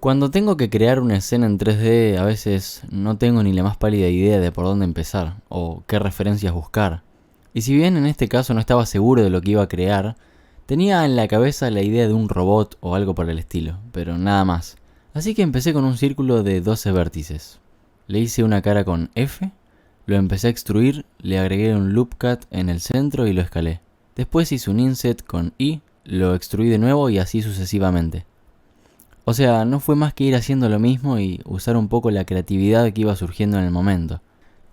Cuando tengo que crear una escena en 3D, a veces no tengo ni la más pálida idea de por dónde empezar o qué referencias buscar. Y si bien en este caso no estaba seguro de lo que iba a crear, tenía en la cabeza la idea de un robot o algo por el estilo, pero nada más. Así que empecé con un círculo de 12 vértices. Le hice una cara con F, lo empecé a extruir, le agregué un loop cut en el centro y lo escalé. Después hice un inset con I, lo extruí de nuevo y así sucesivamente. O sea, no fue más que ir haciendo lo mismo y usar un poco la creatividad que iba surgiendo en el momento.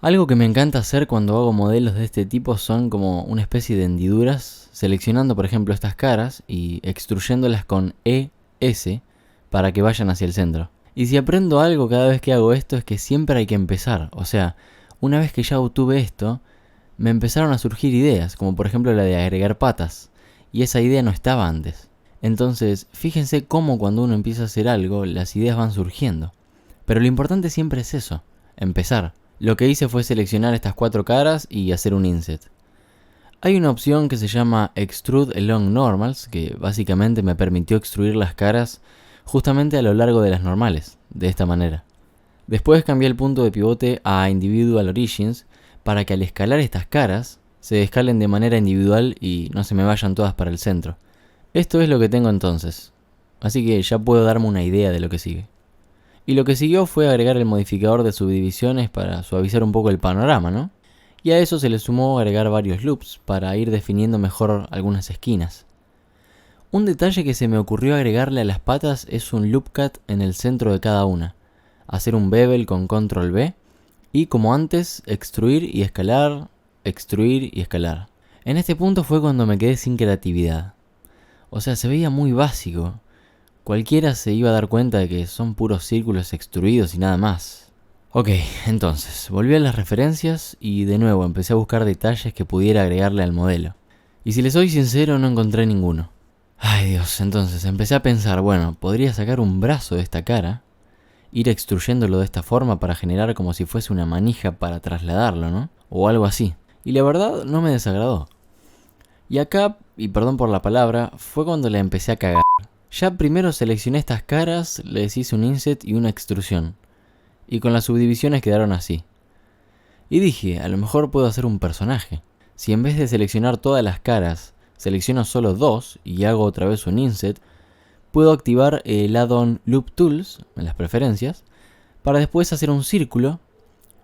Algo que me encanta hacer cuando hago modelos de este tipo son como una especie de hendiduras, seleccionando por ejemplo estas caras y extruyéndolas con ES para que vayan hacia el centro. Y si aprendo algo cada vez que hago esto es que siempre hay que empezar. O sea, una vez que ya obtuve esto, me empezaron a surgir ideas, como por ejemplo la de agregar patas, y esa idea no estaba antes. Entonces, fíjense cómo cuando uno empieza a hacer algo, las ideas van surgiendo. Pero lo importante siempre es eso, empezar. Lo que hice fue seleccionar estas 4 caras y hacer un inset. Hay una opción que se llama Extrude Along Normals, que básicamente me permitió extruir las caras justamente a lo largo de las normales, de esta manera. Después cambié el punto de pivote a Individual Origins para que al escalar estas caras, se escalen de manera individual y no se me vayan todas para el centro. Esto es lo que tengo entonces, así que ya puedo darme una idea de lo que sigue. Y lo que siguió fue agregar el modificador de subdivisiones para suavizar un poco el panorama, ¿no? Y a eso se le sumó agregar varios loops para ir definiendo mejor algunas esquinas. Un detalle que se me ocurrió agregarle a las patas es un loop cut en el centro de cada una. Hacer un bevel con control B y como antes, extruir y escalar, extruir y escalar. En este punto fue cuando me quedé sin creatividad. O sea, se veía muy básico. Cualquiera se iba a dar cuenta de que son puros círculos extruidos y nada más. Ok, entonces, volví a las referencias y de nuevo empecé a buscar detalles que pudiera agregarle al modelo. Y si les soy sincero, no encontré ninguno. Ay Dios, entonces empecé a pensar, bueno, podría sacar un brazo de esta cara, ir extruyéndolo de esta forma para generar como si fuese una manija para trasladarlo, ¿no? O algo así. Y la verdad no me desagradó. Y acá, y perdón por la palabra, fue cuando la empecé a cagar. Ya primero seleccioné estas caras, les hice un inset y una extrusión. Y con las subdivisiones quedaron así. Y dije, a lo mejor puedo hacer un personaje. Si en vez de seleccionar todas las caras, selecciono solo 2 y hago otra vez un inset, puedo activar el add-on Loop Tools en las preferencias para después hacer un círculo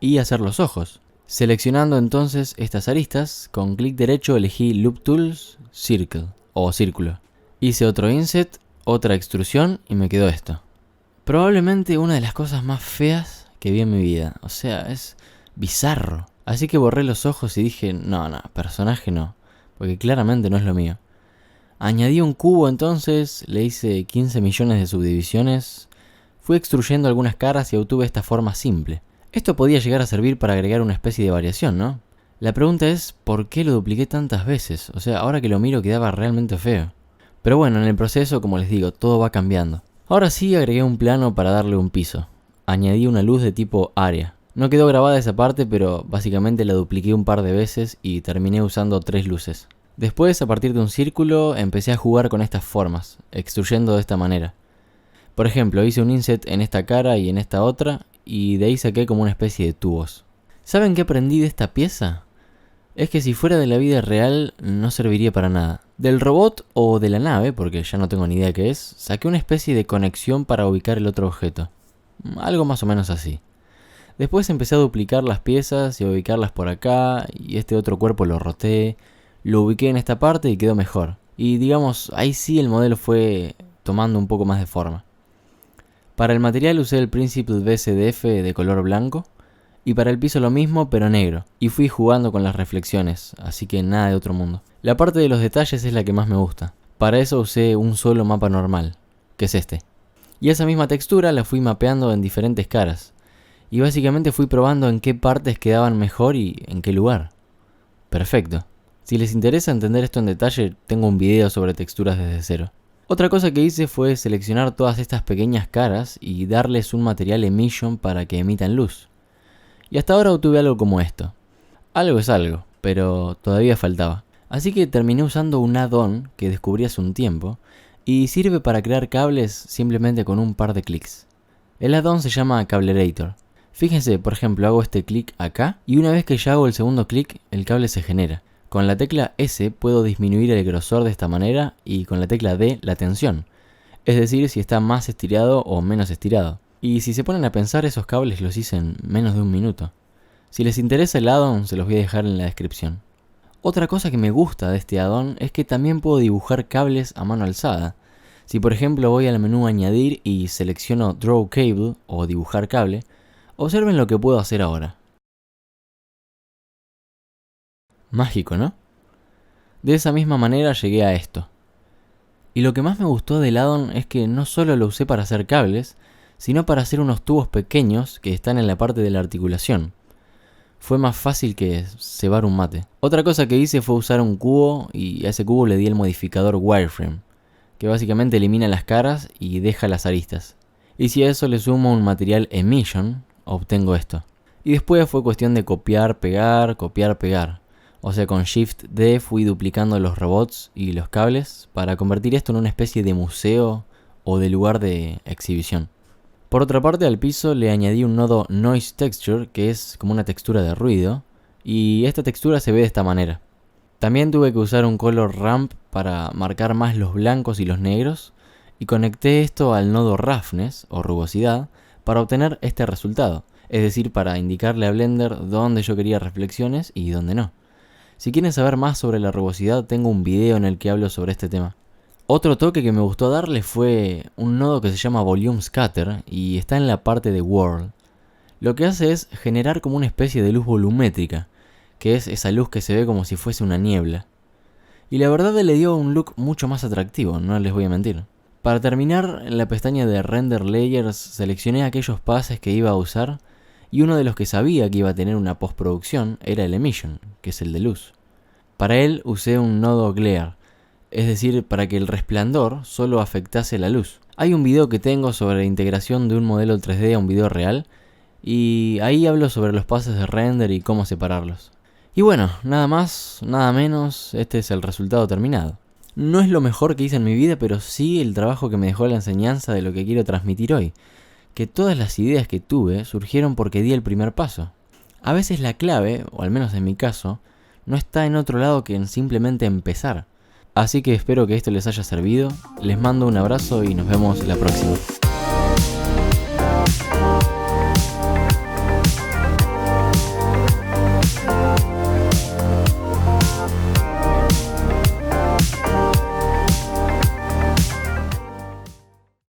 y hacer los ojos. Seleccionando entonces estas aristas, con clic derecho elegí Loop Tools, Circle o Círculo. Hice otro inset, otra extrusión y me quedó esto. Probablemente una de las cosas más feas que vi en mi vida. O sea, es bizarro. Así que borré los ojos y dije, no, personaje no, porque claramente no es lo mío. Añadí un cubo entonces, le hice 15 millones de subdivisiones, fui extruyendo algunas caras y obtuve esta forma simple. Esto podía llegar a servir para agregar una especie de variación, ¿no? La pregunta es, ¿por qué lo dupliqué tantas veces? O sea, ahora que lo miro quedaba realmente feo. Pero bueno, en el proceso, como les digo, todo va cambiando. Ahora sí agregué un plano para darle un piso. Añadí una luz de tipo área. No quedó grabada esa parte, pero básicamente la dupliqué un par de veces y terminé usando 3 luces. Después, a partir de un círculo, empecé a jugar con estas formas, extruyendo de esta manera. Por ejemplo, hice un inset en esta cara y en esta otra, y de ahí saqué como una especie de tubos. ¿Saben qué aprendí de esta pieza? Es que si fuera de la vida real no serviría para nada. Del robot o de la nave, porque ya no tengo ni idea qué es, saqué una especie de conexión para ubicar el otro objeto. Algo más o menos así. Después empecé a duplicar las piezas y a ubicarlas por acá, y este otro cuerpo lo roté, lo ubiqué en esta parte y quedó mejor. Y digamos, ahí sí el modelo fue tomando un poco más de forma. Para el material usé el Principled BCDF de color blanco, y para el piso lo mismo pero negro, y fui jugando con las reflexiones, así que nada de otro mundo. La parte de los detalles es la que más me gusta. Para eso usé un solo mapa normal, que es este. Y esa misma textura la fui mapeando en diferentes caras, y básicamente fui probando en qué partes quedaban mejor y en qué lugar. Perfecto. Si les interesa entender esto en detalle, tengo un video sobre texturas desde cero. Otra cosa que hice fue seleccionar todas estas pequeñas caras y darles un material emission para que emitan luz. Y hasta ahora obtuve algo como esto. Algo es algo, pero todavía faltaba. Así que terminé usando un add-on que descubrí hace un tiempo y sirve para crear cables simplemente con un par de clics. El add-on se llama Cablerator. Fíjense, por ejemplo, hago este clic acá y una vez que ya hago el segundo clic, el cable se genera. Con la tecla S puedo disminuir el grosor de esta manera y con la tecla D la tensión. Es decir, si está más estirado o menos estirado. Y si se ponen a pensar, esos cables los hice en menos de un minuto. Si les interesa el add-on, se los voy a dejar en la descripción. Otra cosa que me gusta de este add-on es que también puedo dibujar cables a mano alzada. Si por ejemplo voy al menú añadir y selecciono Draw Cable o dibujar cable, observen lo que puedo hacer ahora. Mágico, ¿no? De esa misma manera llegué a esto. Y lo que más me gustó del add-on es que no solo lo usé para hacer cables, sino para hacer unos tubos pequeños que están en la parte de la articulación. Fue más fácil que cebar un mate. Otra cosa que hice fue usar un cubo y a ese cubo le di el modificador Wireframe, que básicamente elimina las caras y deja las aristas. Y si a eso le sumo un material Emission, obtengo esto. Y después fue cuestión de copiar, pegar. O sea, con Shift D fui duplicando los robots y los cables para convertir esto en una especie de museo o de lugar de exhibición. Por otra parte, al piso le añadí un nodo Noise Texture, que es como una textura de ruido, y esta textura se ve de esta manera. También tuve que usar un Color Ramp para marcar más los blancos y los negros, y conecté esto al nodo Roughness, o rugosidad, para obtener este resultado, es decir, para indicarle a Blender dónde yo quería reflexiones y dónde no. Si quieren saber más sobre la rugosidad, tengo un video en el que hablo sobre este tema. Otro toque que me gustó darle fue un nodo que se llama Volume Scatter y está en la parte de World. Lo que hace es generar como una especie de luz volumétrica, que es esa luz que se ve como si fuese una niebla. Y la verdad le dio un look mucho más atractivo, no les voy a mentir. Para terminar, en la pestaña de Render Layers seleccioné aquellos pases que iba a usar y uno de los que sabía que iba a tener una postproducción era el Emission, que es el de luz. Para él usé un nodo Glare, es decir, para que el resplandor solo afectase la luz. Hay un video que tengo sobre la integración de un modelo 3D a un video real, y ahí hablo sobre los pases de render y cómo separarlos. Y bueno, nada más, nada menos, este es el resultado terminado. No es lo mejor que hice en mi vida, pero sí el trabajo que me dejó la enseñanza de lo que quiero transmitir hoy. Que todas las ideas que tuve surgieron porque di el primer paso. A veces la clave, o al menos en mi caso, no está en otro lado que en simplemente empezar. Así que espero que esto les haya servido, les mando un abrazo y nos vemos la próxima.